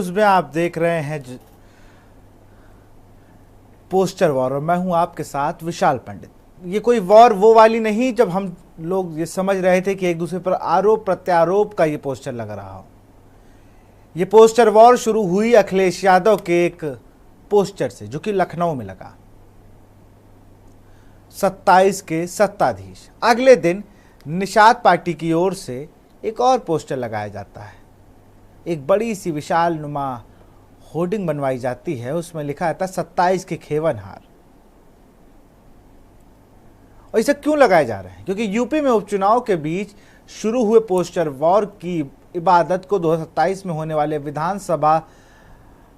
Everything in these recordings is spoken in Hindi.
उसमें आप देख रहे हैं पोस्टर वॉर और मैं हूं आपके साथ विशाल पंडित। ये कोई वॉर वो वाली नहीं जब हम लोग ये समझ रहे थे कि एक दूसरे पर आरोप प्रत्यारोप का ये पोस्टर लग रहा हो। ये पोस्टर वॉर शुरू हुई अखिलेश यादव के एक पोस्टर से जो कि लखनऊ में लगा। 27 के सत्ताधीश। अगले दिन निषाद पार्टी की ओर से एक और पोस्टर लगाया जाता है। एक बड़ी सी विशाल नुमा होर्डिंग बनवाई जाती है, उसमें लिखा था 27 के खेवनहार। और इसे क्यों लगाए जा रहे हैं? क्योंकि यूपी में उपचुनाव के बीच शुरू हुए पोस्टर वॉर की इबादत को 2027 में होने वाले विधानसभा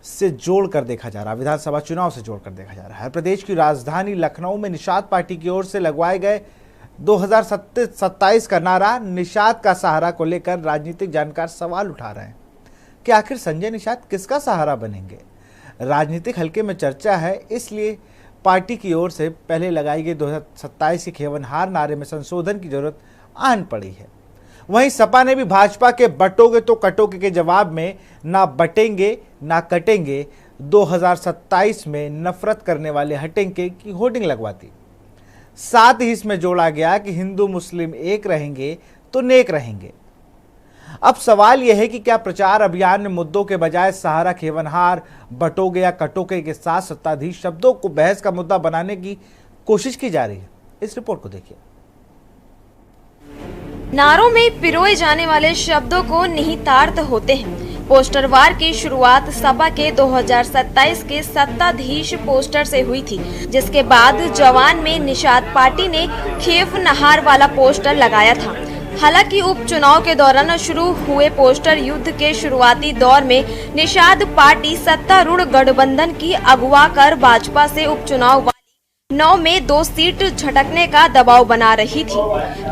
से जोड़कर देखा जा रहा है, विधानसभा चुनाव से जोड़कर देखा जा रहा है। प्रदेश की राजधानी लखनऊ में निषाद पार्टी की ओर से लगवाए गए 2027 का नारा निषाद का सहारा को लेकर राजनीतिक जानकार सवाल उठा रहे हैं कि आखिर संजय निषाद किसका सहारा बनेंगे। राजनीतिक हलके में चर्चा है, इसलिए पार्टी की ओर से पहले लगाई गई 2027 के खेवनहार नारे में संशोधन की जरूरत आन पड़ी है। वहीं सपा ने भी भाजपा के बटोगे तो कटोगे के जवाब में ना बटेंगे ना कटेंगे 2027 में नफरत करने वाले हटेंगे की होर्डिंग लगवा दी। साथ ही इसमें जोड़ा गया कि हिंदू मुस्लिम एक रहेंगे तो नेक रहेंगे। अब सवाल यह है कि क्या प्रचार अभियान में मुद्दों के बजाय सहारा खेवनहार बटोगे या कटोगे के साथ सत्ताधीश शब्दों को बहस का मुद्दा बनाने की कोशिश की जा रही है? इस रिपोर्ट को देखिए। नारों में पिरोए जाने वाले शब्दों को निहितार्थ होते हैं। पोस्टर वार की शुरुआत सपा के 2027 के सत्ताधीश पोस्टर से हुई थी, जिसके बाद जवान में निषाद पार्टी ने खेवनहार वाला पोस्टर लगाया था। हालांकि उपचुनाव के दौरान शुरू हुए पोस्टर युद्ध के शुरुआती दौर में निषाद पार्टी सत्तारूढ़ गठबंधन की अगुवा कर भाजपा से उपचुनाव वाली 9 में 2 सीट झटकने का दबाव बना रही थी,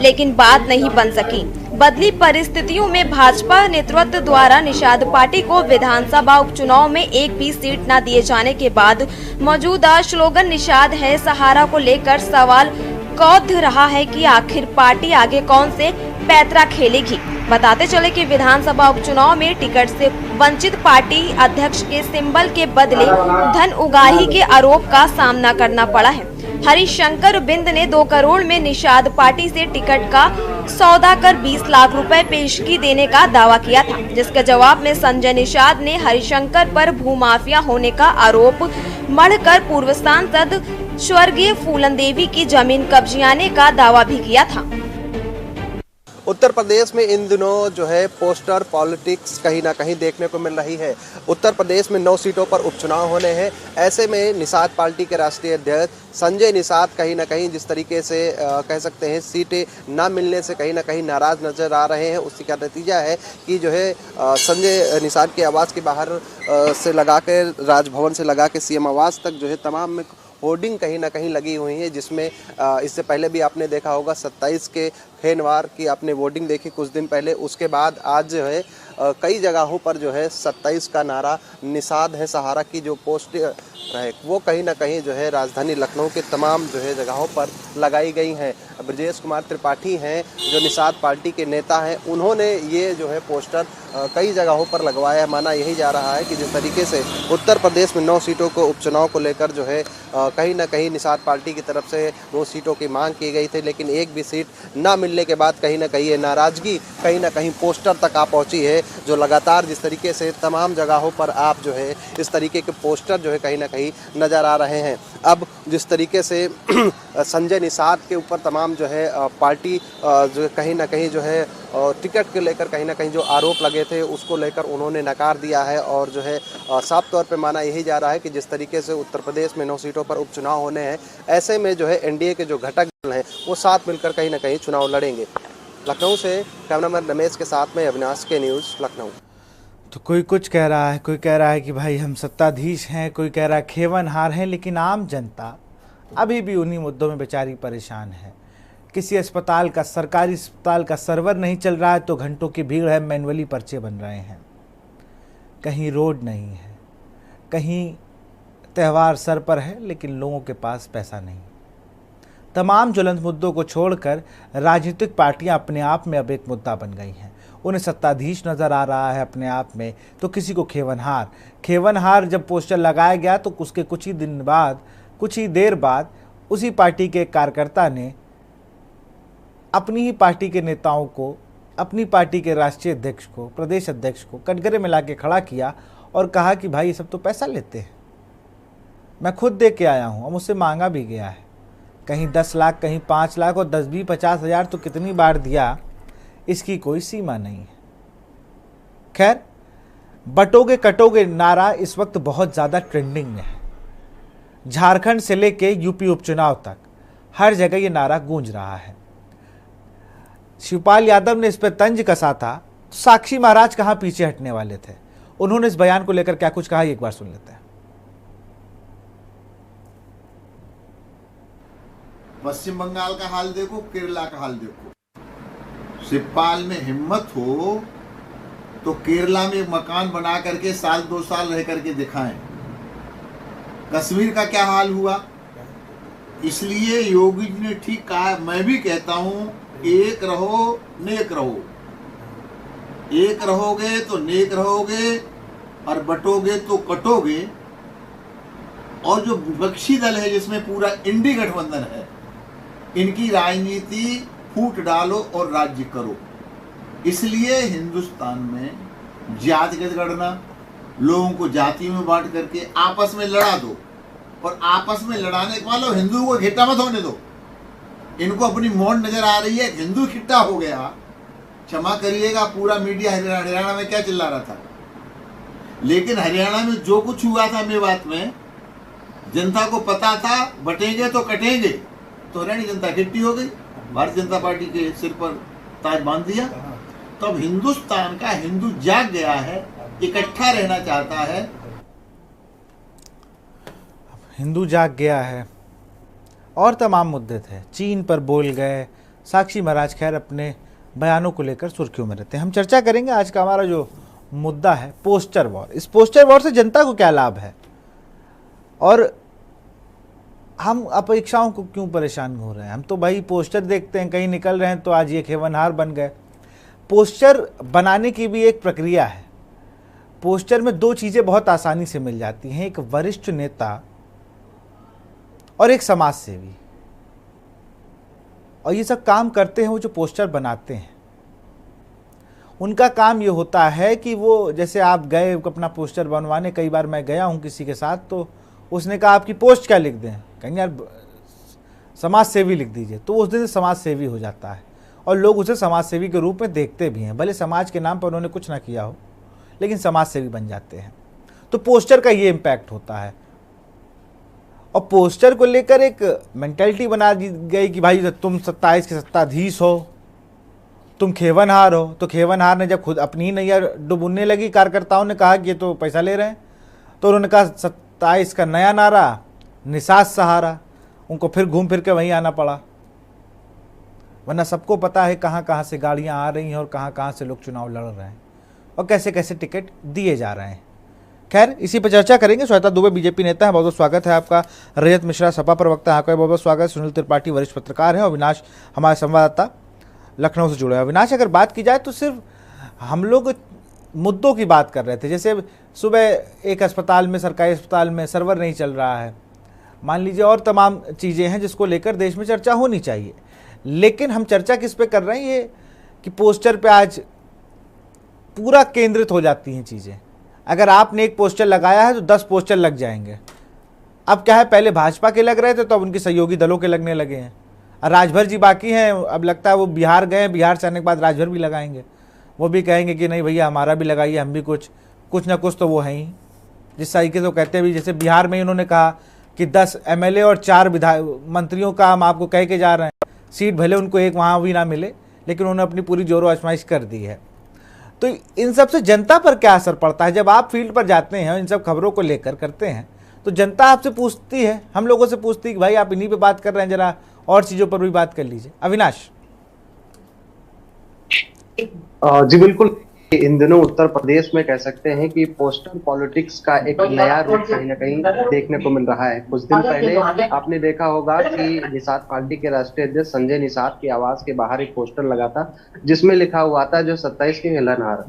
लेकिन बात नहीं बन सकी। बदली परिस्थितियों में भाजपा नेतृत्व द्वारा निषाद पार्टी को विधानसभा उपचुनाव में एक भी सीट न दिए जाने के बाद मौजूदा स्लोगन निषाद है सहारा को लेकर सवाल कौध रहा है कि आखिर पार्टी आगे कौन से पैतरा खेलेगी। बताते चले कि विधानसभा उपचुनाव में टिकट से वंचित पार्टी अध्यक्ष के सिंबल के बदले धन उगाही के आरोप का सामना करना पड़ा है। हरिशंकर बिंद ने 2 करोड़ में निषाद पार्टी से टिकट का सौदा कर 20 लाख रुपए पेशगी देने का दावा किया था, जिसके जवाब में संजय निषाद ने हरिशंकर पर भूमाफिया होने का आरोप मढ़कर पूर्व सांसद स्वर्गीय फूलन देवी की जमीन कब्जियाने का दावा भी किया था। उत्तर प्रदेश में इन दिनों जो है पोस्टर पॉलिटिक्स कहीं ना कहीं देखने को मिल रही है। उत्तर प्रदेश में 9 सीटों पर उपचुनाव होने हैं। ऐसे में निषाद पार्टी के राष्ट्रीय अध्यक्ष संजय निषाद कहीं ना कहीं जिस तरीके से कह सकते हैं सीटें ना मिलने से कहीं ना कहीं नाराज नजर आ रहे हैं। उसी का नतीजा है कि जो है संजय निषाद के आवास के बाहर से लगा के राजभवन से लगा के सीएम आवास तक जो है तमाम में होर्डिंग कहीं ना कहीं लगी हुई है, जिसमें इससे पहले भी आपने देखा होगा 27 के खेवनहार की आपने वोटिंग देखी कुछ दिन पहले। उसके बाद आज जो है कई जगहों पर जो है 27 का नारा निषाद है सहारा की जो पोस्ट है वो कहीं ना कहीं जो है राजधानी लखनऊ के तमाम जो है जगहों पर लगाई गई हैं। ब्रजेश कुमार त्रिपाठी हैं जो निषाद पार्टी के नेता हैं, उन्होंने ये जो है पोस्टर कई जगहों पर लगवाया। माना यही जा रहा है कि जिस तरीके से उत्तर प्रदेश में 9 सीटों को उपचुनाव को लेकर जो है कहीं ना कहीं निषाद पार्टी की तरफ से 2 सीटों की मांग की गई थी, लेकिन एक भी सीट ना मिलने के बाद कहीं ना कहीं ये नाराजगी कहीं ना कहीं पोस्टर तक आ पहुंची है। जो लगातार जिस तरीके से तमाम जगहों पर आप जो है इस तरीके के पोस्टर जो है कहीं ना कहीं नज़र आ रहे हैं। अब जिस तरीके से संजय निषाद के ऊपर तमाम जो है पार्टी जो कहीं ना कहीं जो है टिकट के लेकर कहीं ना कहीं जो आरोप लगे थे उसको लेकर उन्होंने नकार दिया है और जो है साफ तौर पे माना यही जा रहा है कि जिस तरीके से उत्तर प्रदेश में 9 सीटों पर उपचुनाव होने हैं, ऐसे में जो है एनडीए के जो घटक दल हैं वो साथ मिलकर कहीं ना कहीं चुनाव लड़ेंगे। लखनऊ से कैमरामैन रमेश के साथ में अविनाश के न्यूज़ लखनऊ। तो कोई कुछ कह रहा है, कोई कह रहा है कि भाई हम सत्ताधीश हैं, कोई कह रहा है खेवनहार हैं, लेकिन आम जनता अभी भी उन्हीं मुद्दों में बेचारी परेशान है। किसी अस्पताल का, सरकारी अस्पताल का सर्वर नहीं चल रहा है तो घंटों की भीड़ है, मैनुअली पर्चे बन रहे हैं। कहीं रोड नहीं है, कहीं त्यौहार सर पर है लेकिन लोगों के पास पैसा नहीं। तमाम ज्वलंत मुद्दों को छोड़कर राजनीतिक पार्टियां अपने आप में अब एक मुद्दा बन गई हैं। उन्हें सत्ताधीश नजर आ रहा है अपने आप में, तो किसी को खेवनहार। खेवनहार जब पोस्टर लगाया गया तो उसके कुछ ही देर बाद उसी पार्टी के एक कार्यकर्ता ने अपनी ही पार्टी के नेताओं को, अपनी पार्टी के राष्ट्रीय अध्यक्ष को, प्रदेश अध्यक्ष को कटघरे में लाके खड़ा किया और कहा कि भाई ये सब तो पैसा लेते हैं, मैं खुद दे के आया हूँ और मुझसे मांगा भी गया है, कहीं 10 लाख, कहीं 5 लाख और 10, 20, 50 हज़ार तो कितनी बार दिया, इसकी कोई सीमा नहीं है। खैर, बटोगे कटोगे नारा इस वक्त बहुत ज़्यादा ट्रेंडिंग में है। झारखंड से लेके यूपी उपचुनाव तक हर जगह ये नारा गूंज रहा है। शिवपाल यादव ने इस पर तंज कसा था, तो साक्षी महाराज कहाँ पीछे हटने वाले थे। उन्होंने इस बयान को लेकर क्या कुछ कहा, एक बार सुन लेते हैं। पश्चिम बंगाल का हाल देखो, केरला का हाल देखो। शिवपाल में हिम्मत हो तो केरला में एक मकान बना करके 1-2 साल रह करके दिखाएं। कश्मीर का क्या हाल हुआ। इसलिए योगी जी ने ठीक कहा, मैं भी कहता हूं, एक रहो नेक रहो। एक रहोगे तो नेक रहोगे और बटोगे तो कटोगे। और जो विपक्षी दल है जिसमें पूरा इंडी गठबंधन है, इनकी राजनीति फूट डालो और राज्य करो। इसलिए हिंदुस्तान में जातिगत गणना, लोगों को जातियों में बांट करके आपस में लड़ा दो। और आपस में लड़ाने के बाद हिंदुओं को इकट्ठा मत होने दो। इनको अपनी मौन नजर आ रही है, हिंदू इकट्ठा हो गया। क्षमा करिएगा, पूरा मीडिया हरियाणा में क्या चिल्ला रहा था, लेकिन हरियाणा में जो कुछ हुआ था मेवात में, जनता को पता था बटेंगे तो कटेंगे। तो हरियाणी जनता इकट्ठी हो गई, भारतीय जनता पार्टी के सिर पर ताज बांध दिया। तो अब हिंदुस्तान का हिंदू जाग गया है, इकट्ठा रहना चाहता है। हिंदू जाग गया है और तमाम मुद्दे थे। चीन पर बोल गए साक्षी महाराज। खैर, अपने बयानों को लेकर सुर्खियों में रहते हैं। हम चर्चा करेंगे आज का हमारा जो मुद्दा है, पोस्टर वॉर। इस पोस्टर वॉर से जनता को क्या लाभ है और हम अपेक्षाओं को क्यों परेशान हो रहे हैं। हम तो भाई पोस्टर देखते हैं, कहीं निकल रहे हैं तो आज ये खेवनहार बन गए। पोस्टर बनाने की भी एक प्रक्रिया है। पोस्टर में 2 चीज़ें बहुत आसानी से मिल जाती हैं, एक वरिष्ठ नेता और एक समाज सेवी। और ये सब काम करते हैं वो जो पोस्टर बनाते हैं। उनका काम ये होता है कि वो, जैसे आप गए अपना पोस्टर बनवाने, कई बार मैं गया हूँ किसी के साथ, तो उसने कहा आपकी पोस्ट क्या लिख दें, कहीं यार समाज सेवी लिख दीजिए, तो उस दिन समाज सेवी हो जाता है और लोग उसे समाज सेवी के रूप में देखते भी हैं। भले समाज के नाम पर उन्होंने कुछ ना किया हो, लेकिन समाज सेवी बन जाते हैं। तो पोस्टर का ये इम्पैक्ट होता है। और पोस्टर को लेकर एक मेंटालिटी बना दी गई कि भाई तुम 27 के सत्ताधीश हो, तुम खेवनहार हो। तो खेवनहार ने जब खुद अपनी ही नैया डुबुनने लगी, कार्यकर्ताओं ने कहा कि ये तो पैसा ले रहे हैं, तो उन्होंने कहा 27 का नया नारा, निसात सहारा। उनको फिर घूम फिर के वहीं आना पड़ा, वरना सबको पता है कहाँ कहाँ से गाड़ियाँ आ रही हैं और कहाँ कहाँ से लोग चुनाव लड़ रहे हैं और कैसे कैसे टिकट दिए जा रहे हैं। खैर, इसी पर चर्चा करेंगे। श्वेता दुबे बीजेपी नेता है, बहुत बहुत स्वागत है आपका। रजत मिश्रा सपा प्रवक्ता, आपका बहुत बहुत स्वागत। सुनील त्रिपाठी वरिष्ठ पत्रकार हैं और अविनाश हमारे संवाददाता लखनऊ से जुड़े हैं। अविनाश, अगर बात की जाए तो सिर्फ हम लोग मुद्दों की बात कर रहे थे, जैसे सुबह एक अस्पताल में, सरकारी अस्पताल में सर्वर नहीं चल रहा है, मान लीजिए, और तमाम चीज़ें हैं जिसको लेकर देश में चर्चा होनी चाहिए। लेकिन हम चर्चा किस पे कर रहे हैं, ये कि पोस्टर पे आज पूरा केंद्रित हो जाती हैं चीज़ें। अगर आपने एक पोस्टर लगाया है तो 10 पोस्टर लग जाएंगे। अब क्या है, पहले भाजपा के लग रहे थे तो अब उनके सहयोगी दलों के लगने लगे हैं। राजभर जी बाकी हैं, अब लगता है वो बिहार गए, बिहार से आने के बाद राजभर भी लगाएंगे। वो भी कहेंगे कि नहीं भैया हमारा भी लगाइए, हम भी कुछ ना कुछ तो वो हैं ही। जिस तरीके से वो कहते हैं भी, जैसे बिहार में उन्होंने कहा कि 10 MLA और 4 मंत्रियों का हम आपको कह के जा रहे हैं, सीट भले उनको एक वहाँ भी ना मिले, लेकिन उन्होंने अपनी पूरी जोरों आजमाइश कर दी है। तो इन सब से जनता पर क्या असर पड़ता है। जब आप फील्ड पर जाते हैं, इन सब खबरों को लेकर करते हैं, तो जनता आपसे पूछती है, हम लोगों से पूछती है कि भाई आप इन्हीं पे बात कर रहे हैं, जरा और चीज़ों पर भी बात कर लीजिए। अविनाश जी बिल्कुल, इन दिनों उत्तर प्रदेश में कह सकते हैं कि पोस्टर पॉलिटिक्स का एक नया रूप कहीं ना कहीं देखने को मिल रहा है। कुछ दिन पहले आपने देखा होगा कि निषाद पार्टी के राष्ट्रीय अध्यक्ष संजय निषाद के आवास के बाहर एक पोस्टर लगा था जिसमें लिखा हुआ था जो 27 के हेलनहार।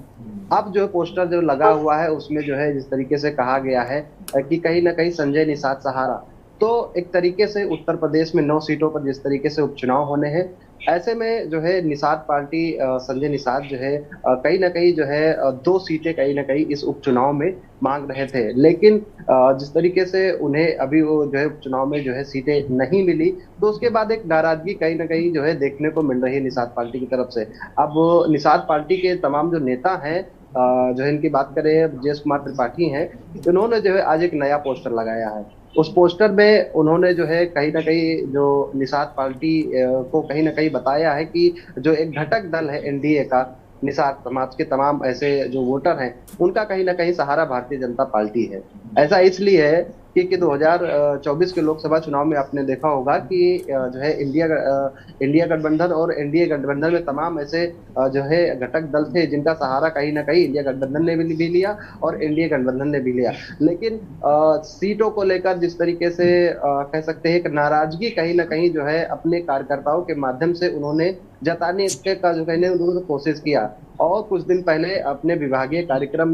अब जो पोस्टर जो लगा हुआ है उसमें जो है जिस तरीके से कहा गया है कि कहीं ना कहीं संजय निषाद सहारा, तो एक तरीके से उत्तर प्रदेश में 9 सीटों पर जिस तरीके से उपचुनाव होने हैं, ऐसे में जो है निषाद पार्टी संजय निषाद जो है कहीं ना कहीं जो है 2 सीटें कहीं ना कहीं इस उपचुनाव में मांग रहे थे। लेकिन जिस तरीके से उन्हें अभी वो जो है उपचुनाव में जो है सीटें नहीं मिली, तो उसके बाद एक नाराजगी कहीं ना कहीं जो है देखने को मिल रही है निषाद पार्टी की तरफ से। अब निषाद पार्टी के तमाम जो नेता हैं, जो है इनकी बात करें ब्रजेश कुमार त्रिपाठी हैं, इन्होंने जो है आज एक नया पोस्टर लगाया है। उस पोस्टर में उन्होंने जो है कहीं ना कहीं जो निषाद पार्टी को कहीं ना कहीं बताया है कि जो एक घटक दल है एनडीए का, निषाद समाज के तमाम ऐसे जो वोटर हैं उनका कहीं ना कहीं सहारा भारतीय जनता पार्टी है। ऐसा इसलिए है कि 2024 के लोकसभा चुनाव में आपने देखा होगा कि जो है इंडिया गठबंधन और एनडीए गठबंधन में तमाम ऐसे जो है घटक दल थे जिनका सहारा कहीं ना कहीं इंडिया गठबंधन ने भी लिया और एनडीए गठबंधन ने भी लिया। लेकिन सीटों को लेकर जिस तरीके से कह सकते हैं एक नाराजगी कहीं ना कहीं जो है अपने कार्यकर्ताओं के माध्यम से उन्होंने जताने का जो कहने उन्होंने कोशिश किया। और कुछ दिन पहले अपने विभागीय कार्यक्रम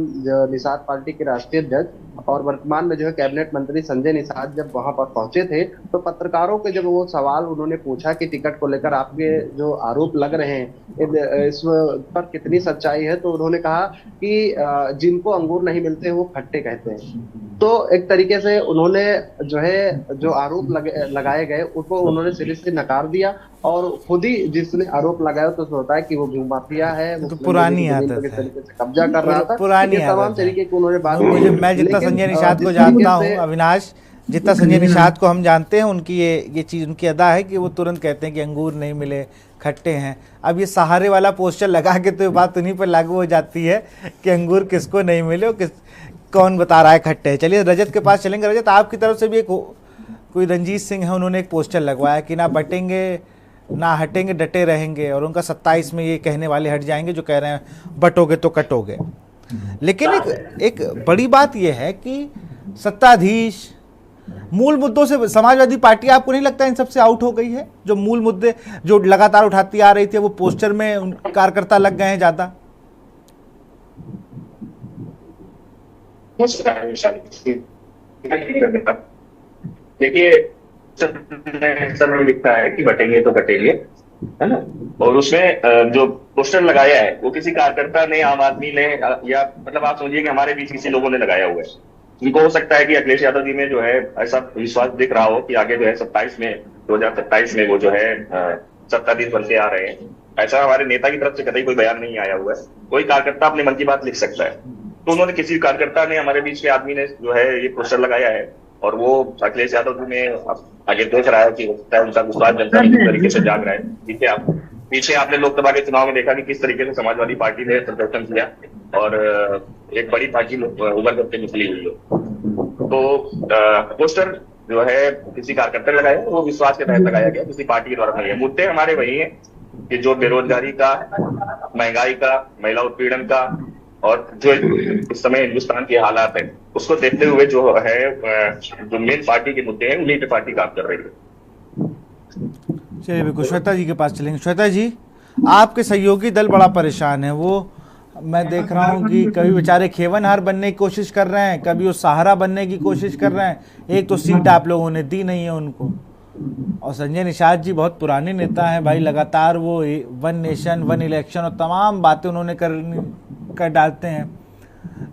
निषाद पार्टी के राष्ट्रीय अध्यक्ष और वर्तमान में जो है कैबिनेट मंत्री संजय निषाद जब वहां पर पहुंचे थे, तो पत्रकारों के जब वो सवाल उन्होंने पूछा कि टिकट को लेकर आपके जो आरोप लग रहे हैं इस पर कितनी सच्चाई है, तो उन्होंने कहा कि जिनको अंगूर नहीं मिलते वो खट्टे कहते हैं। तो एक तरीके से उन्होंने जो है जो आरोप लगाए गए उसको उन्होंने सिरे से नकार दिया और खुद ही जिसने आरोप लगाया तो होता है कि वो भूमाफिया है, तो पुरानी आदत है, कब्जा कर रहा था, पुरानी तमाम तरीके की उन्होंने बात। मैं जितना संजय निषाद को जानता हूँ अविनाश, जितना संजय निषाद को हम जानते हैं, उनकी ये चीज़ उनकी अदा है कि वो तुरंत कहते हैं कि अंगूर नहीं मिले खट्टे हैं। अब ये सहारे वाला पोस्टर लगा के तो बात उन्हीं पर लागू हो जाती है कि अंगूर किसको नहीं मिले और कौन बता रहा है खट्टे हैं। चलिए रजत के पास चलेंगे। रजत, आपकी तरफ से भी एक कोई रंजीत सिंह है, उन्होंने एक पोस्टर लगवाया कि ना बटेंगे ना हटेंगे, डटे रहेंगे, और उनका 27 में ये कहने वाले हट जाएंगे जो कह रहे हैं बटोगे तो कटोगे। लेकिन एक बड़ी बात यह है कि सत्ताधीश मूल मुद्दों से समाजवादी पार्टी आपको नहीं लगता इन सबसे आउट हो गई है? जो मूल मुद्दे जो लगातार उठाती आ रही थी वो पोस्टर में कार्यकर्ता लग गए हैं ज्यादा। देखिए सर में लिखा है कि बटेंगे तो कटेंगे, है ना, और उसमें जो पोस्टर लगाया है वो किसी कार्यकर्ता ने, आम आदमी ने, या मतलब आप समझिए कि हमारे बीच किसी लोगों ने लगाया हुआ है। उनको हो सकता है कि अखिलेश यादव जी में जो है ऐसा विश्वास दिख रहा हो कि आगे जो है 2027 में वो जो है सत्ताधीश बन के आ रहे हैं। ऐसा हमारे नेता की तरफ से कतई कोई बयान नहीं आया हुआ है। कोई कार्यकर्ता अपने मन की बात लिख सकता है, तो उन्होंने किसी कार्यकर्ता ने, हमारे बीच के आदमी ने जो है ये पोस्टर लगाया है और वो अखिलेश यादव जी में आगे देख रहा है कि उनका विश्वास जनता किस तरीके से जाग रहा है। पीछे आपने लोकसभा के चुनाव में देखा कि किस तरीके से समाजवादी पार्टी ने प्रदर्शन किया और एक बड़ी पार्टी उभर करके निकली हुई है। तो पोस्टर जो है किसी कार्यकर्ता ने लगाया, वो विश्वास के तहत लगाया गया, किसी पार्टी के द्वारा नहीं है। मुद्दे हमारे वही हैं कि जो बेरोजगारी का, महंगाई का, महिला उत्पीड़न का और जो इस समय हिंदुस्तान के हालात है उसको देखते हुए जो है जो मेन पार्टी के मुद्दे हैं उन्हीं पे पार्टी काम कर रही है। चलिए बिल्कुल, श्वेता जी के पास चलेंगे। श्वेता जी, आपके सहयोगी दल बड़ा परेशान है। वो मैं देख रहा हूँ कि कभी बेचारे खेवनहार बनने की कोशिश कर रहे हैं, कभी वो सहारा बनने की कोशिश कर रहे हैं। एक तो सीट आप लोगों ने दी नहीं है उनको, और संजय निषाद जी बहुत पुराने नेता हैं भाई, लगातार वो 1 नेशन 1 इलेक्शन और तमाम बातें उन्होंने कर डालते हैं।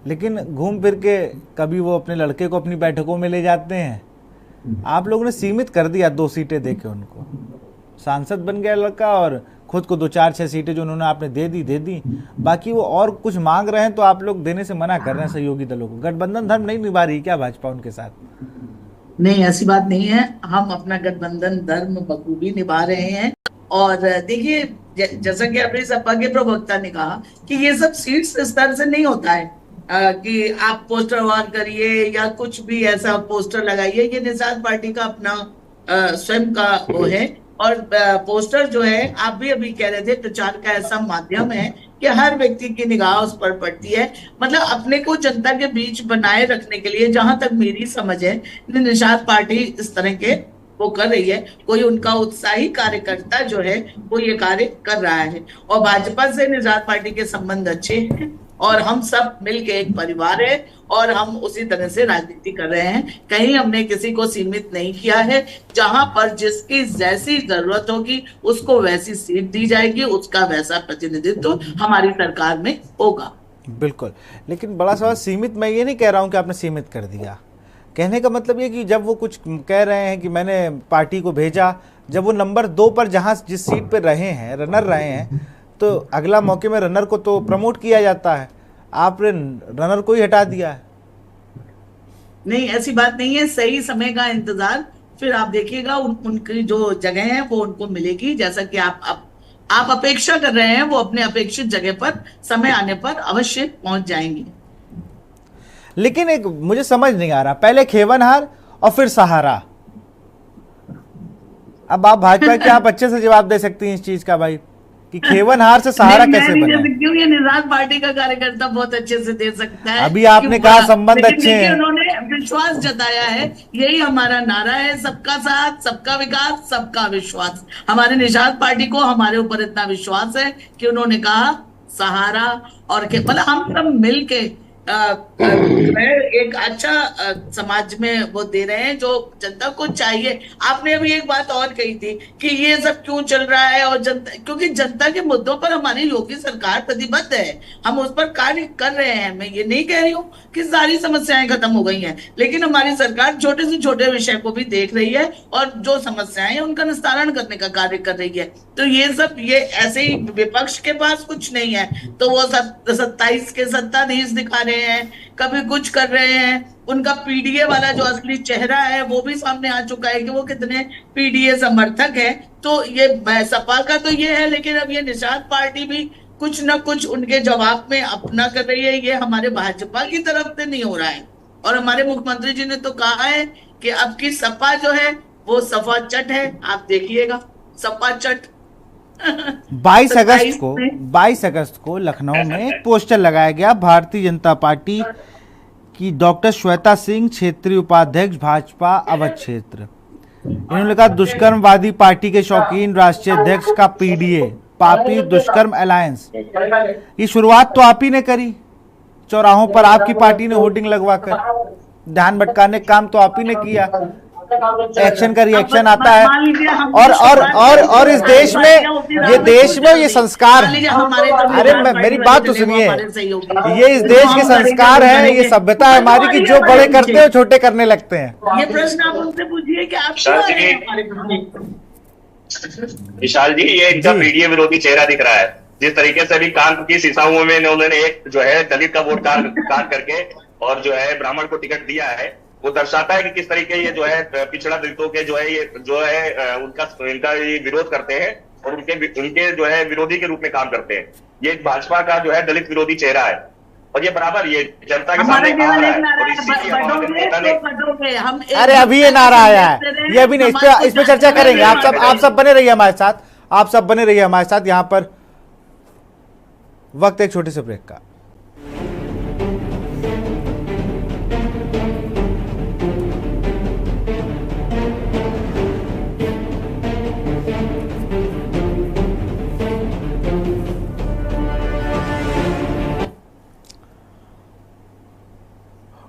लेकिन घूम फिर के कभी वो अपने लड़के को अपनी बैठकों में ले जाते हैं। आप लोगों ने सीमित कर दिया 2 सीटें देके उनको, सांसद बन गया लड़का और खुद को 2 4 6 सीटें जो उन्होंने आपने दे दी। बाकी वो और कुछ मांग रहे हैं तो आप लोग देने से मना कर रहे हैं सहयोगी दलों को। गठबंधन धर्म नहीं निभा रही क्या भाजपा उनके साथ? नहीं, ऐसी बात नहीं है। हम अपना गठबंधन धर्म बखूबी निभा रहे हैं। और देखिए, जैसा कि अपने सपा के प्रवक्ता ने कहा कि ये सब सीट्स स्तर से नहीं होता है कि आप पोस्टर वार करिए या कुछ भी ऐसा पोस्टर लगाइए। ये निषाद पार्टी का अपना स्वयं का वो है। और पोस्टर जो है, आप भी अभी कह रहे थे, प्रचार का ऐसा माध्यम है कि हर व्यक्ति की निगाह उस पर पड़ती है। मतलब अपने को जनता के बीच बनाए रखने के लिए, जहां तक मेरी समझ है, निषाद पार्टी इस तरह के वो कर रही है। कोई उनका उत्साही कार्यकर्ता जो है वो ये कार्य कर रहा है, और भाजपा से निषाद पार्टी के संबंध अच्छे हैं, और हम सब मिलके एक परिवार है, और हम उसी तरह से राजनीति कर रहे हैं। कहीं हमने किसी को सीमित नहीं किया है। जहां पर जिसकी जैसी जरूरत होगी उसको वैसी सीट दी जाएगी, उसका वैसा प्रतिनिधित्व हमारी सरकार में होगा। बिल्कुल, लेकिन बड़ा सवाल, सीमित मैं ये नहीं कह रहा हूं कि आपने सीमित कर दिया। कहने का मतलब ये कि जब वो कुछ कह रहे हैं कि मैंने पार्टी को भेजा, जब वो नंबर 2 पर जहां जिस सीट पर रहे हैं, रनर रहे हैं, तो अगला मौके में रनर को तो प्रमोट किया जाता है। आपने रनर को ही हटा दिया है। नहीं, ऐसी बात नहीं है। सही समय का इंतजार फिर आप देखिएगा, उनकी जो जगह है वो उनको मिलेगी। जैसा कि आप अपेक्षा कर रहे हैं, वो अपने अपेक्षित जगह पर समय आने पर अवश्य पहुंच जाएंगे। लेकिन एक मुझे समझ नहीं आ रहा, पहले खेवनहार और फिर सहारा। अब आप भाजपा के आप अच्छे से जवाब दे सकती हैं इस चीज का भाई, कि खेवनहार से सहारा कैसे बने? क्यों? ये निषाद पार्टी का कार्यकर्ता बहुत अच्छे से दे सकता है। अभी आपने कहा संबंध अच्छे हैं, उन्होंने विश्वास जताया है। यही हमारा नारा है, सबका साथ, सबका विकास, सबका विश्वास। हमारे निषाद पार्टी को हमारे ऊपर इतना विश्वास है कि उन्होंने कहा सहारा, और मतलब हम सब मिल के एक अच्छा समाज में वो दे रहे हैं जो जनता को चाहिए। आपने अभी एक बात और कही थी कि ये सब क्यों चल रहा है, और जनता, क्योंकि जनता के मुद्दों पर हमारी योगी सरकार प्रतिबद्ध है। हम उस पर कार्य कर रहे हैं। मैं ये नहीं कह रही हूँ कि सारी समस्याएं खत्म हो गई हैं, लेकिन हमारी सरकार छोटे से छोटे विषय को भी देख रही है, और जो समस्याएं हैं उनका निस्तारण करने का कार्य कर रही है। तो ये सब, ये ऐसे ही विपक्ष के पास कुछ नहीं है तो वो 27 के सत्ताधीश दिखा रहे हैं, कभी कुछ कर रहे हैं। उनका पीडीए वाला जो असली चेहरा है वो भी सामने आ चुका है कि वो कितने पीडीए समर्थक है। तो ये सपा का तो ये है, लेकिन अब ये निषाद पार्टी भी कुछ न कुछ उनके जवाब में अपना कर रही है। ये हमारे भाजपा की तरफ से नहीं हो रहा है। और हमारे मुख्यमंत्री जी ने तो कहा है कि अब की सपा जो है वो सपा चट है। आप देखिएगा, सपा चट। 22 अगस्त को लखनऊ में एक पोस्टर लगाया गया भारतीय जनता पार्टी की, डॉक्टर श्वेता सिंह, क्षेत्रीय उपाध्यक्ष भाजपा अवध क्षेत्र। इन्होंने कहा दुष्कर्मवादी पार्टी के शौकीन राष्ट्रीय अध्यक्ष का पीडीए, पापी दुष्कर्म अलायंस। ये शुरुआत तो आप ही ने करी, चौराहों पर आपकी पार्टी ने होर्डिंग लगवाकर ध्यान भटकाने का काम तो आप ही ने किया। एक्शन का रिएक्शन आता है, और इस देश में ये संस्कार, अरे मेरी बात तो सुनिए, ये इस देश के संस्कार है, ये सभ्यता है हमारी कि जो बड़े करते हैं छोटे करने लगते हैं। ये प्रश्न आप उनसे पूछिए कि आप विशाल जी, ये इनका पीडीए विरोधी चेहरा दिख रहा है। जिस तरीके से अभी कान की सिसाओं में उन्होंने एक जो है दलित का वोट काट करके और जो है ब्राह्मण को टिकट दिया है, वो दर्शाता है कि किस तरीके ये जो है पिछड़ा दलितों के जो है इनका ये विरोध करते हैं और उनके जो है विरोधी के रूप में काम करते हैं। ये भाजपा का जो है दलित विरोधी चेहरा है, और ये बराबर ये जनता के सामने आ रहा है। और इसी अरे अभी ये नारा आया है, ये अभी नहीं, इस पे चर्चा करेंगे। आप सब बने रहिए हमारे साथ, आप सब बने रहिए हमारे साथ। यहाँ पर वक्त एक छोटे से ब्रेक का।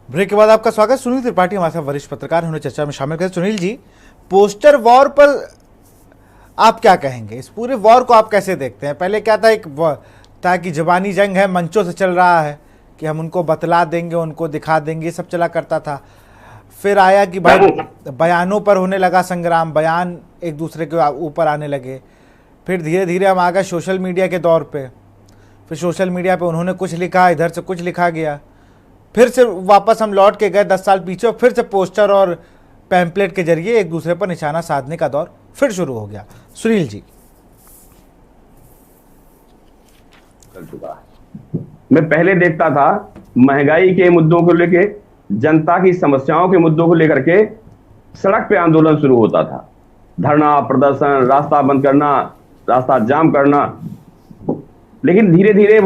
ब्रेक के बाद आपका स्वागत। सुनील त्रिपाठी हमारे साथ वरिष्ठ पत्रकार उन्हें चर्चा में शामिल करें। सुनील जी, पोस्टर वॉर पर आप क्या कहेंगे? इस पूरे वॉर को आप कैसे देखते हैं? पहले क्या था, एक था कि जबानी जंग है, मंचों से चल रहा है कि हम उनको बतला देंगे, उनको दिखा देंगे, सब चला करता था। फिर आया कि भाई बयानों पर होने लगा संग्राम, बयान एक दूसरे के ऊपर आने लगे। फिर धीरे धीरे हम आ गए सोशल मीडिया के दौर पे। फिर सोशल मीडिया पे उन्होंने कुछ लिखा, इधर से कुछ लिखा गया। फिर से वापस हम लौट के गए 10 साल पीछे, और फिर से पोस्टर और पैम्पलेट के जरिए एक दूसरे पर निशाना साधने का दौर फिर शुरू हो गया। सुनील जी, मैं पहले देखता था महंगाई के मुद्दों को लेके, जनता की समस्याओं के मुद्दों को लेकर के सड़क पे आंदोलन शुरू होता था, धरना प्रदर्शन, रास्ता बंद करना, रास्ता जाम करना। लेकिन धीरे धीरे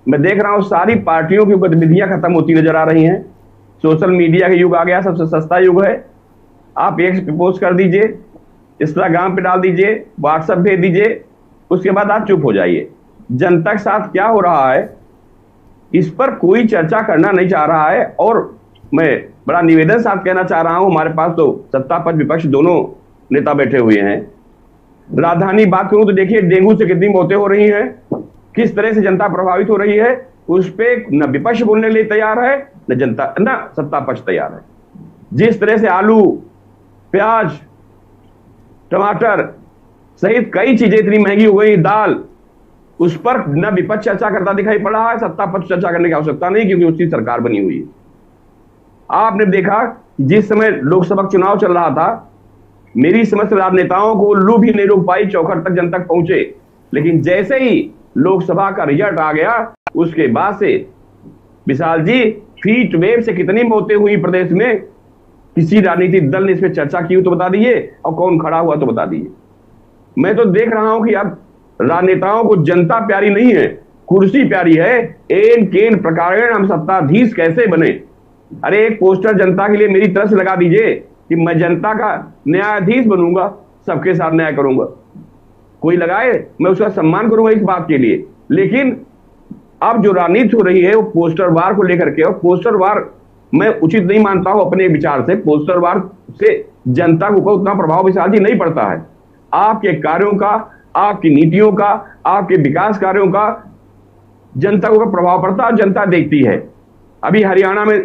मैं देख रहा हूं सारी पार्टियों की गतिविधियां खत्म होती नजर आ रही हैं। सोशल मीडिया का युग आ गया, सबसे सस्ता युग है। आप एक पोस्ट कर दीजिए, इंस्टाग्राम पे डाल दीजिए, व्हाट्सएप भेज दीजिए, उसके बाद आप चुप हो जाइए। जनता के साथ क्या हो रहा है इस पर कोई चर्चा करना नहीं चाह रहा है। और मैं बड़ा निवेदन साथ कहना चाह रहा हूं, हमारे पास तो सत्ता पक्ष विपक्ष दोनों नेता बैठे हुए हैं। राजधानी बात करूं तो देखिए डेंगू से कितनी मौतें हो रही हैं, किस तरह से जनता प्रभावित हो रही है, उस पर न विपक्ष बोलने के लिए तैयार है न जनता न सत्ता पक्ष तैयार है। जिस तरह से आलू, प्याज, टमाटर सहित कई चीजें इतनी महंगी हो गई, दाल, उस पर न विपक्ष चर्चा करता दिखाई पड़ रहा है, सत्ता पक्ष चर्चा करने की आवश्यकता नहीं, क्योंकि उसकी सरकार बनी हुई है। आपने देखा जिस समय लोकसभा चुनाव चल रहा था, मेरी समझ से राजनेताओं को लू भी नहीं रोक पाई, चौखट तक जनता पहुंचे। लेकिन जैसे ही लोकसभा का रिजल्ट आ गया उसके बाद से विशाल जी हीट वेव से कितनी मौतें हुई प्रदेश में, किसी राजनीतिक दल ने इस पर चर्चा की हो तो बता दीजिए, और कौन खड़ा हुआ तो बता दीजिए। मैं तो देख रहा हूं कि अब राजनेताओं को जनता प्यारी नहीं है, कुर्सी प्यारी है। एन केन प्रकार हम सत्ताधीश कैसे बने। अरे एक पोस्टर जनता के लिए मेरी तरफ से लगा दीजिए कि मैं जनता का न्यायाधीश बनूंगा, सबके साथ न्याय करूंगा। कोई लगाए, मैं उसका सम्मान करूंगा इस बात के लिए। लेकिन अब जो राजनीति हो रही है वो पोस्टर वार को लेकर के, और पोस्टर वार मैं उचित नहीं मानता हूं अपने विचार से। पोस्टर वार से जनता को उतना प्रभाव विशाल जी नहीं पड़ता है। आपके कार्यों का, आपकी नीतियों का, आपके विकास कार्यों का जनता को प्रभाव पड़ता है, जनता देखती है। अभी हरियाणा में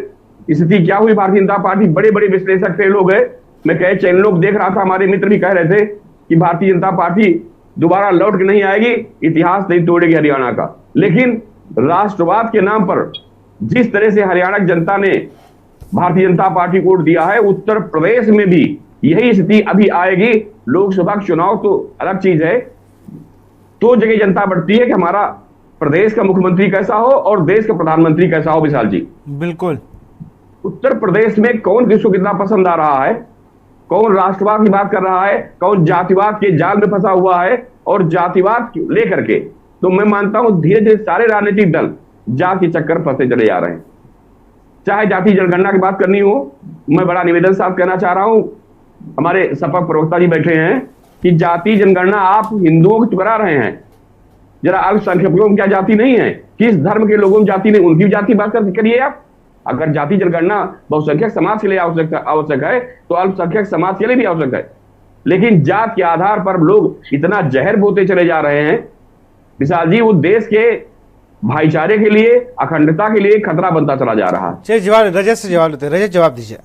स्थिति क्या हुई, भारतीय जनता पार्टी बड़े बड़े विश्लेषक फेल हो गए। मैं कई चैनलों को देख रहा था, हमारे मित्र भी कह रहे थे कि भारतीय जनता पार्टी दोबारा लौट के नहीं आएगी, इतिहास नहीं तोड़ेगी हरियाणा का। लेकिन राष्ट्रवाद के नाम पर जिस तरह से हरियाणा की जनता ने भारतीय जनता पार्टी को वोट दिया है, उत्तर प्रदेश में भी यही स्थिति अभी आएगी। लोकसभा चुनाव तो अलग चीज है, तो जगह जनता बढ़ती है कि हमारा प्रदेश का मुख्यमंत्री कैसा हो और देश का प्रधानमंत्री कैसा हो। विशाल जी बिल्कुल, उत्तर प्रदेश में कौन किसको कितना पसंद आ रहा है, कौन राष्ट्रवाद की बात कर रहा है, कौन जातिवाद के जाल में फंसा हुआ है, और जातिवाद लेकर के तो मैं मानता हूं धीरे धीरे सारे राजनीतिक दल जात के चक्कर फंसते चले जा रहे हैं। चाहे जाति जनगणना की बात करनी हो, मैं बड़ा निवेदन साथ कहना चाह रहा हूं, हमारे सपा प्रवक्ता जी बैठे हैं कि जाति जनगणना आप हिंदुओं को करा रहे हैं, जरा अल्पसंख्यकों की क्या जाति नहीं है, किस धर्म के लोगों की जाति नहीं, उनकी जाति बात करिए आप। अगर जाति जनगणना बहुसंख्यक समाज के लिए आवश्यक है तो अल्पसंख्यक समाज के लिए भी आवश्यक है। लेकिन जात के आधार पर लोग इतना जहर बोते चले जा रहे हैं विशाल जी, वो देश के भाईचारे के लिए, अखंडता के लिए खतरा बनता चला जा रहा है। चलिए जवाब रजत से जवाब लेते हैं। रजत जवाब दीजिए।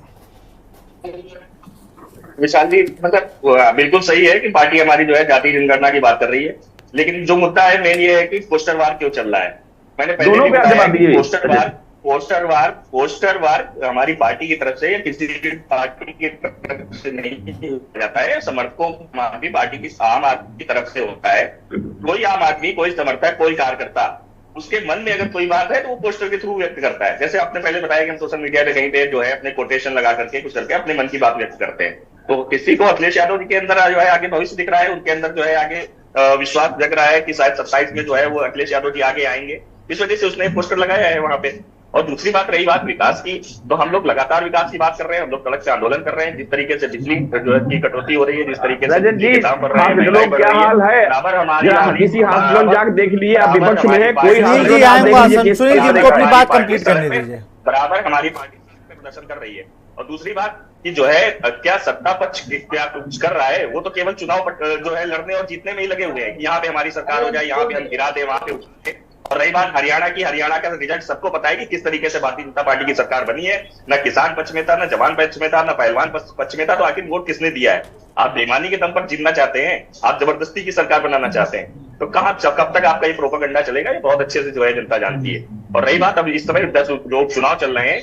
विशाल जी मतलब बिल्कुल सही है कि पार्टी हमारी जो है जाति जनगणना की बात कर रही है, लेकिन जो मुद्दा है मेन ये है कि पोस्टर वार क्यों चल रहा है। मैंने पहले भी बताया कि पोस्टर वार हमारी पार्टी की तरफ से या किसी भी पार्टी की तरफ से नहीं जाता है, समर्थकों की पार्टी की आम आदमी की तरफ से होता है। कोई आम आदमी, कोई समर्थक, कोई कार्यकर्ता उसके मन में अगर कोई बात है तो वो पोस्टर के थ्रू व्यक्त करता है। जैसे आपने पहले बताया कि हम सोशल मीडिया पे कहीं पे जो है अपने कोटेशन लगा करके कुछ करके अपने मन की बात व्यक्त करते हैं। तो किसी को अखिलेश यादव जी के अंदर जो है आगे भविष्य दिख रहा है, उनके अंदर जो है आगे विश्वास जग रहा है कि शायद 27 में जो है वो अखिलेश यादव जी आगे आएंगे, इस वजह से उसने पोस्टर लगाया है वहां पे। और दूसरी बात रही बात विकास की, तो हम लोग लगातार विकास की बात कर रहे हैं, हम लोग सड़क से आंदोलन कर रहे हैं। जिस तरीके से बिजली जो है की कटौती हो रही है, जिस तरीके से दाम बढ़ रहे हैं, क्या हाल है, किसी हॉस्पिटल जाकर देख लिए, आप विपक्ष में है, कोई अपनी बात कंप्लीट करने दीजिए। बराबर हमारी पार्टी प्रदर्शन कर रही है। और दूसरी बात कि जो है क्या सत्ता पक्ष क्या कुछ कर रहा है, वो तो केवल चुनाव जो है लड़ने और जीतने में ही लगे हुए हैं कि यहाँ पे हमारी सरकार हो जाए, यहाँ पे हम गिरा दे, वहां पे उठे। और रही बात हरियाणा की, हरियाणा का रिजल्ट सबको पता है कि किस तरीके से भारतीय जनता पार्टी की सरकार बनी है। न किसान पक्ष में था, न जवान पक्ष में था, न पहलवान पक्ष में था। तो आखिर वोट किसने दिया है? आप बेईमानी के दम पर जीतना चाहते हैं, आप जबरदस्ती की सरकार बनाना चाहते हैं, तो कब तक आपका ये प्रोपेगेंडा चलेगा? ये बहुत अच्छे से जो है जनता जानती है। और रही बात अब इस समय 10 लोग चुनाव चल रहे हैं,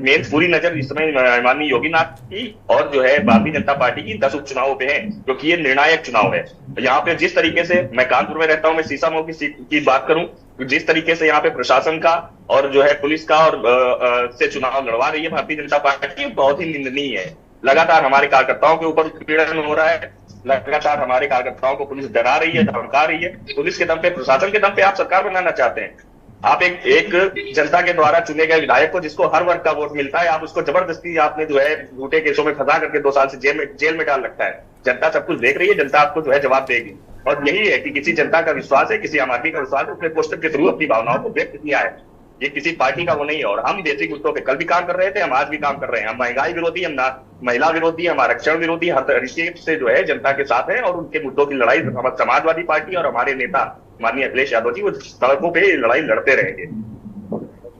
मेन पूरी नजर इस समय माननीय योगीनाथ की और जो है भारतीय जनता पार्टी की 10 उपचुनावों पे है, क्योंकि ये निर्णायक चुनाव है। यहाँ पे जिस तरीके से, मैं कानपुर में रहता हूँ, मैं सीसामऊ की सीट की बात करूं, जिस तरीके से यहाँ पे प्रशासन का और जो है पुलिस का और से चुनाव लड़वा रही है भारतीय जनता पार्टी, बहुत ही निंदनीय है। लगातार हमारे कार्यकर्ताओं के ऊपर उत्पीड़न हो रहा है, लगातार हमारे कार्यकर्ताओं को पुलिस डरा रही है, धमका रही है। पुलिस के दम पे, प्रशासन के दम पे आप सरकार बनाना चाहते हैं। आप एक जनता के द्वारा चुने गए विधायक को, जिसको हर वर्ग का वोट मिलता है, आप उसको जबरदस्ती आपने जो है झूठे केसों में फंसा करके 2 साल से जेल में डाल रखा है। जनता सब कुछ देख रही है, जनता आपको जो है जवाब देगी। और यही है कि किसी जनता का विश्वास है, किसी आम आदमी का विश्वास है, उसने पोस्टर के थ्रू अपनी भावनाओं को व्यक्त किया है। ये किसी पार्टी का वो नहीं है। और हम बेसिक मुद्दों पे कल भी काम कर रहे थे, हम आज भी काम कर रहे हैं। हम महंगाई विरोधी, हम महिला विरोधी, हम आरक्षण विरोधी, हर तरीके से जो है जनता के साथ है। और उनके मुद्दों की लड़ाई समाजवादी पार्टी और हमारे नेता माननीय अखिलेश यादव जी वो सड़कों पे लड़ाई लड़ते रहेंगे।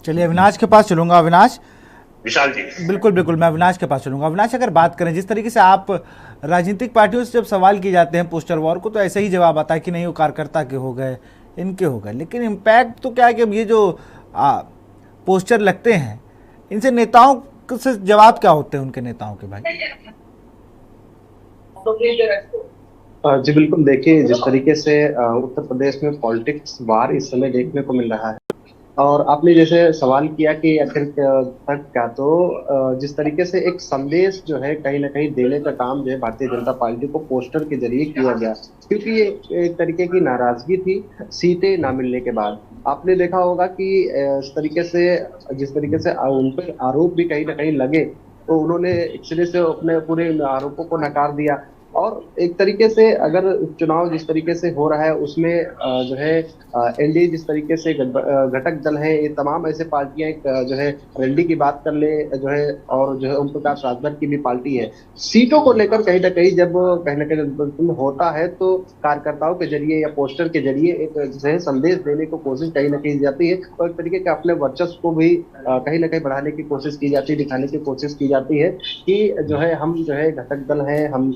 चलिए अविनाश के पास चलूंगा। अविनाश, विशाल जी। बिल्कुल बिल्कुल, मैं अविनाश के पास चलूंगा। अविनाश, अगर बात करें जिस तरीके से आप राजनीतिक पार्टियों से जब सवाल किए जाते हैं पोस्टर वॉर को, तो ऐसे ही जवाब आता है कि नहीं वो कार्यकर्ता के हो गए, इनके हो गए। लेकिन इम्पैक्ट तो क्या है कि ये जो पोस्टर लगते हैं, इनसे नेताओं से जवाब क्या होते हैं उनके नेताओं के? भाई जी बिल्कुल, देखिए जिस तरीके से उत्तर प्रदेश में पॉलिटिक्स वार इस समय देखने को मिल रहा है, और आपने जैसे सवाल किया कि आखिर तक क्या, तो जिस तरीके से एक संदेश जो है कहीं ना कहीं देने का काम जो है भारतीय जनता पार्टी को पोस्टर के जरिए किया गया, क्योंकि ये एक तरीके की नाराजगी थी सीटें ना मिलने के बाद। आपने देखा होगा कि इस तरीके से जिस तरीके से उन पर आरोप भी कहीं ना कहीं लगे, तो उन्होंने एक सिरे से अपने पूरे आरोपों को नकार दिया। और एक तरीके से अगर चुनाव जिस तरीके से हो रहा है उसमें जो है एनडीए जिस तरीके से घटक दल है, ये तमाम ऐसे पार्टियां जो है एनडीए की बात कर ले जो है, और जो है ओम प्रकाश राजभर की भी पार्टी है, सीटों को लेकर कहीं ना कहीं जब कहीं ना कहीं होता है तो कार्यकर्ताओं के जरिए या पोस्टर के जरिए एक जो है संदेश देने को कोशिश कहीं ना कहीं जाती है, और एक तरीके के अपने वर्चस्व को भी कहीं ना कहीं बढ़ाने की कोशिश की जाती है, दिखाने की कोशिश की जाती है कि जो है हम जो है घटक दल है, हम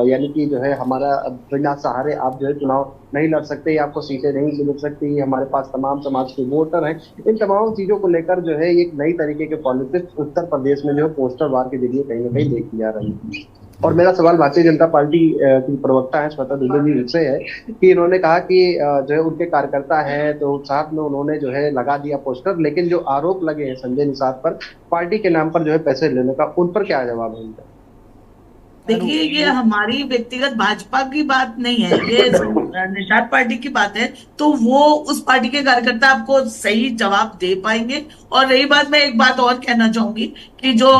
यानी कि जो है हमारा बिना सहारे आप जो है चुनाव नहीं लड़ सकते, आपको सीटें नहीं मिल सकती, हमारे पास तमाम समाज के वोटर हैं। इन तमाम चीजों को लेकर जो है एक नई तरीके के पॉलिटिक्स उत्तर प्रदेश में जो है पोस्टर वार के जरिए कहीं ना कहीं देखी जा रही है। और मेरा सवाल भारतीय जनता पार्टी की प्रवक्ता है श्वेता दुबे जी से है कि इन्होंने कहा कि जो है उनके कार्यकर्ता है तो साथ में उन्होंने जो है लगा दिया पोस्टर, लेकिन जो आरोप लगे हैं संजय निषाद पर पार्टी के नाम पर जो है पैसे लेने का, उन पर क्या जवाब है उनका? देखिए, ये हमारी व्यक्तिगत भाजपा की बात नहीं है, ये निषाद पार्टी की बात है, तो वो उस पार्टी के कार्यकर्ता आपको सही जवाब दे पाएंगे। और रही बात, मैं एक बात और कहना चाहूंगी कि जो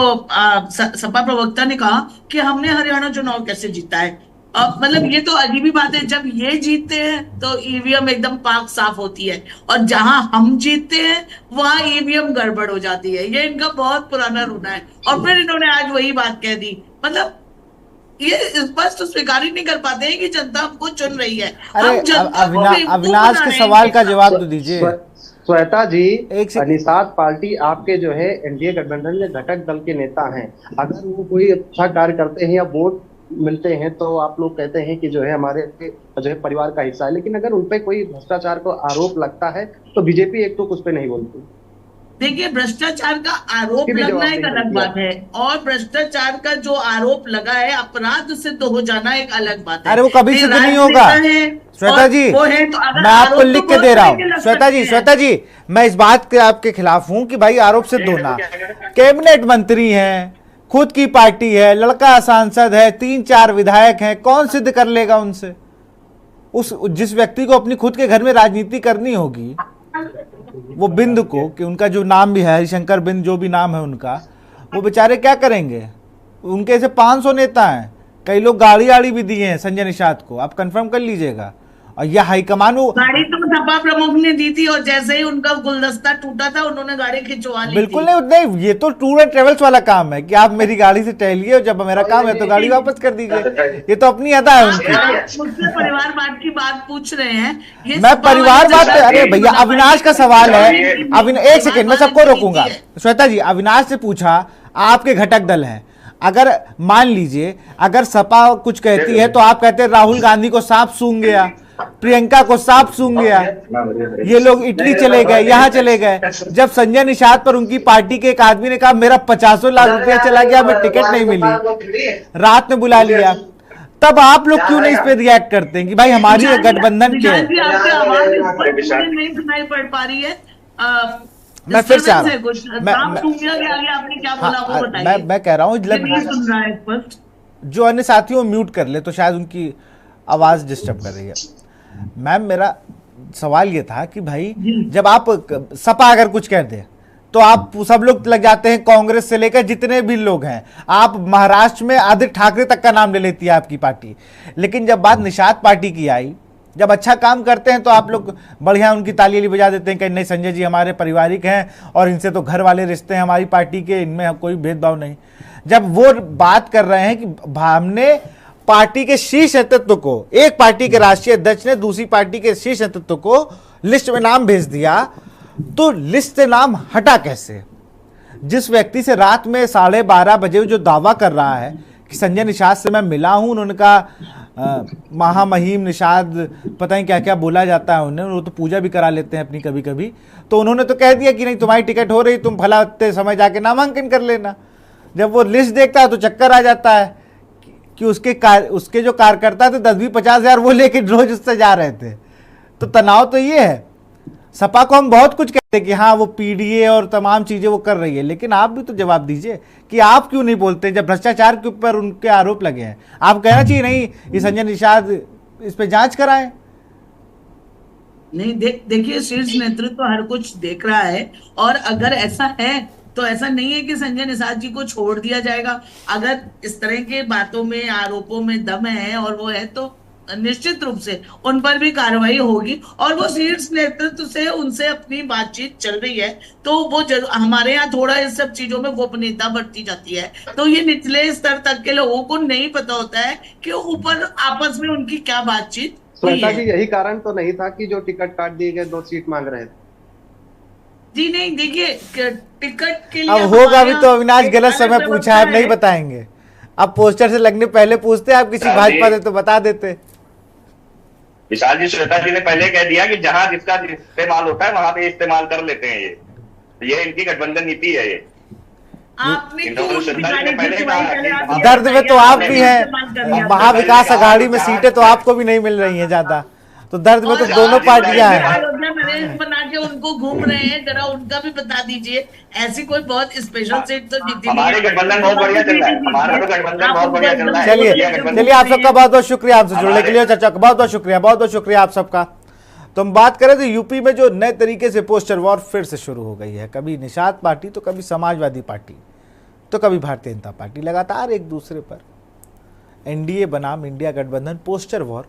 सपा प्रवक्ता ने कहा कि हमने हरियाणा चुनाव कैसे जीता है, मतलब ये तो अजीब ही बात है। जब ये जीतते हैं तो ईवीएम एकदम पाक साफ होती है, और जहां हम जीतते हैं वहां ईवीएम गड़बड़ हो जाती है। ये इनका बहुत पुराना रूना है, और फिर इन्होंने आज वही बात कह दी। मतलब ये स्पष्ट स्वीकार ही नहीं कर पाते हैं कि जनता हमको चुन रही है। अरे अविनाश के सवाल का जवाब तो दीजिए। श्वेता जी, निषाद पार्टी आपके जो है एनडीए गठबंधन के घटक दल के नेता हैं, अगर वो कोई अच्छा कार्य करते हैं या वोट मिलते हैं तो आप लोग कहते हैं कि जो है हमारे जो है परिवार का हिस्सा है, लेकिन अगर उन पे कोई भ्रष्टाचार को आरोप लगता है तो बीजेपी एक तो कुछ पे नहीं बोलती। देखिए, भ्रष्टाचार का आरोप लगना एक अलग बात है, और भ्रष्टाचार का जो आरोप लगा है अपराध सिद्ध हो जाना एक अलग बात है। अरे वो कभी सिद्ध नहीं होगा श्वेता जी, मैं आपको लिख के दे रहा हूँ। श्वेता जी, मैं इस बात के आपके खिलाफ हूँ कि भाई आरोप सिद्ध होना। कैबिनेट मंत्री हैं, खुद की पार्टी है, लड़का सांसद है, 3-4 विधायक हैं, कौन सिद्ध कर लेगा उनसे? उस जिस व्यक्ति को अपनी खुद के घर में राजनीति करनी होगी, वो बिंद को, कि उनका जो नाम भी है हरिशंकर बिंद, जो भी नाम है उनका, वो बेचारे क्या करेंगे? उनके ऐसे 500 नेता हैं, कई लोग गाड़ी भी दिए हैं संजय निषाद को, आप कंफर्म कर लीजिएगा। और यह हाईकमान गाड़ी तो सपा प्रमुख ने दी थी, और जैसे ही उनका गुलदस्ता टूटा था उन्होंने गाड़ी खिंचवा ली। बिल्कुल नहीं, ये तो टूर एंड ट्रेवल्स वाला काम है कि आप मेरी गाड़ी से टहलिए और जब मेरा काम है तो गाड़ी वापस कर दीजिए। ये तो अपनी अदा है उनकी। मुझसे परिवारवाद की बात पूछ रहे हैं, मैं परिवारवाद, अरे भैया अविनाश का सवाल है। एक सेकेंड, मैं सबको रोकूंगा। श्वेता जी, अविनाश से पूछा आपके घटक दल है, अगर मान लीजिए अगर सपा कुछ कहती है तो आप कहते हैं राहुल गांधी को सांप सूंघ गया, प्रियंका को सांप सूंघ गया, ये लोग इटली चले गए, यहाँ चले गए। जब संजय निषाद पर उनकी पार्टी के एक आदमी ने कहा मेरा 50 लाख रुपया चला गया, हमें टिकट नहीं मिली, रात में बुला लिया, तब आप लोग क्यों नहीं इस पे रिएक्ट करते हैं कि भाई हमारी गठबंधन के नहीं सुनाई पड़ पा रही है? मैं फिर से आ रहा हूँ, मैं कह रहा हूँ जो अन्य साथियों म्यूट कर ले, तो शायद उनकी आवाज़ डिस्टर्ब कर रही है। मैम, मेरा सवाल ये था कि भाई जब आप सपा अगर कुछ कह दे तो आप सब लोग लग जाते हैं, कांग्रेस से लेकर जितने भी लोग हैं। आप महाराष्ट्र में आदित्य ठाकरे तक का नाम ले लेती है आपकी पार्टी। लेकिन जब बात निषाद पार्टी की आई, जब अच्छा काम करते हैं तो आप लोग बढ़िया उनकी ताली बजा देते हैं कि नहीं संजय जी हमारे पारिवारिक हैं और इनसे तो घर वाले रिश्ते हैं हमारी पार्टी के, इनमें कोई भेदभाव नहीं। जब वो बात कर रहे हैं कि हमने पार्टी के शीर्ष नेतृत्व को, एक पार्टी के राष्ट्रीय अध्यक्ष ने दूसरी पार्टी के शीर्ष नेतृत्व को लिस्ट में नाम भेज दिया, तो लिस्ट से नाम हटा कैसे? जिस व्यक्ति से रात में 12:30 बजे जो दावा कर रहा है कि संजय निषाद से मैं मिला हूं, उन्होंने कहा महामहिम निषाद, पता नहीं क्या क्या बोला जाता है उन्हें, वो तो पूजा भी करा लेते हैं अपनी कभी कभी, तो उन्होंने तो कह दिया कि नहीं तुम्हारी टिकट हो रही, तुम भला उतने समय जाके नामांकन कर लेना। जब वो लिस्ट देखता है तो चक्कर आ जाता है कि उसके जो कार्यकर्ता थे 10-20-50 हज़ार वो लेके रोज उससे जा रहे थे। तो तनाव तो ये है। सपा को हम बहुत कुछ कहते हैं कि हाँ वो पीडीए और तमाम चीजें वो कर रही है, लेकिन आप भी तो जवाब दीजिए कि आप क्यों नहीं बोलते जब भ्रष्टाचार के ऊपर उनके आरोप लगे हैं। आप कहना चाहिए नहीं ये संजय निषाद, इस पे जांच कराएं। नहीं, देखिए शीर्ष नेतृत्व हर कुछ देख रहा है, और अगर ऐसा है तो ऐसा नहीं है कि संजय निषाद जी को छोड़ दिया जाएगा। अगर इस तरह के बातों में, आरोपों में दम है और वो है, तो निश्चित रूप से उन पर भी कार्रवाई होगी। और वो शीर्ष नेतृत्व से उनसे अपनी बातचीत चल रही है, तो वो हमारे यहाँ थोड़ा इस सब चीजों में गोपनीयता बरती जाती है, तो ये निचले स्तर तक के लोगों को नहीं पता होता है कि ऊपर आपस में उनकी क्या बातचीत हुई है। जी, यही कारण तो नहीं था कि जो टिकट काट दिए गए 2 सीट मांग रहे थे? जी नहीं, देखिए टिकट के लिए अब होगा भी तो अविनाश गलत समय पूछा है, अब नहीं बताएंगे। अब पोस्टर से लगने पहले पूछते, आप किसी भाजपा से तो बता देते। विशाल जी, श्वेता जी ने पहले कह दिया कि जहां जिसका इस्तेमाल होता है वहां पे इस्तेमाल कर लेते हैं। ये इनकी गठबंधन नीति है। ये आपने दर्द में तो आप भी हैं, महाविकास आघाड़ी में सीटें तो आपको भी नहीं मिल रही हैं ज्यादा, तो दर्द में तो दोनों पार्टियां हैं। बना के उनको घूम रहे हैं, जरा उनका भी बता दीजिए। ऐसी कोई बहुत स्पेशल सीट तो जीती नहीं है। हमारे गठबंधन बहुत बढ़िया चल रहा है, हमारा तो गठबंधन बहुत बढ़िया चल रहा है। चलिए आप सबका बहुत बहुत शुक्रिया हमसे जुड़ने के लिए, चर्चा का बहुत बहुत शुक्रिया आप सबका। तो हम बात करें तो यूपी में जो नए तरीके से पोस्टर वॉर फिर से शुरू हो गई है। कभी निषाद पार्टी तो कभी समाजवादी पार्टी तो कभी भारतीय जनता पार्टी, लगातार एक दूसरे पर एनडीए बनाम इंडिया गठबंधन पोस्टर वॉर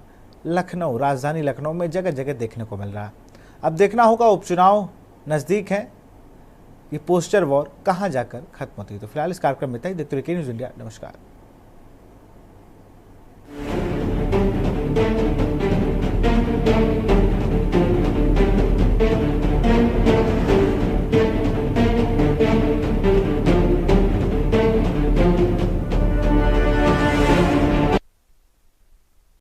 लखनऊ, राजधानी लखनऊ में जगह जगह देखने को मिल रहा है। अब देखना होगा, उपचुनाव नज़दीक हैं, ये पोस्टर वॉर कहां जाकर खत्म होती है। तो फिलहाल इस कार्यक्रम में इतना ही। देखते रहिए के न्यूज़ इंडिया। नमस्कार।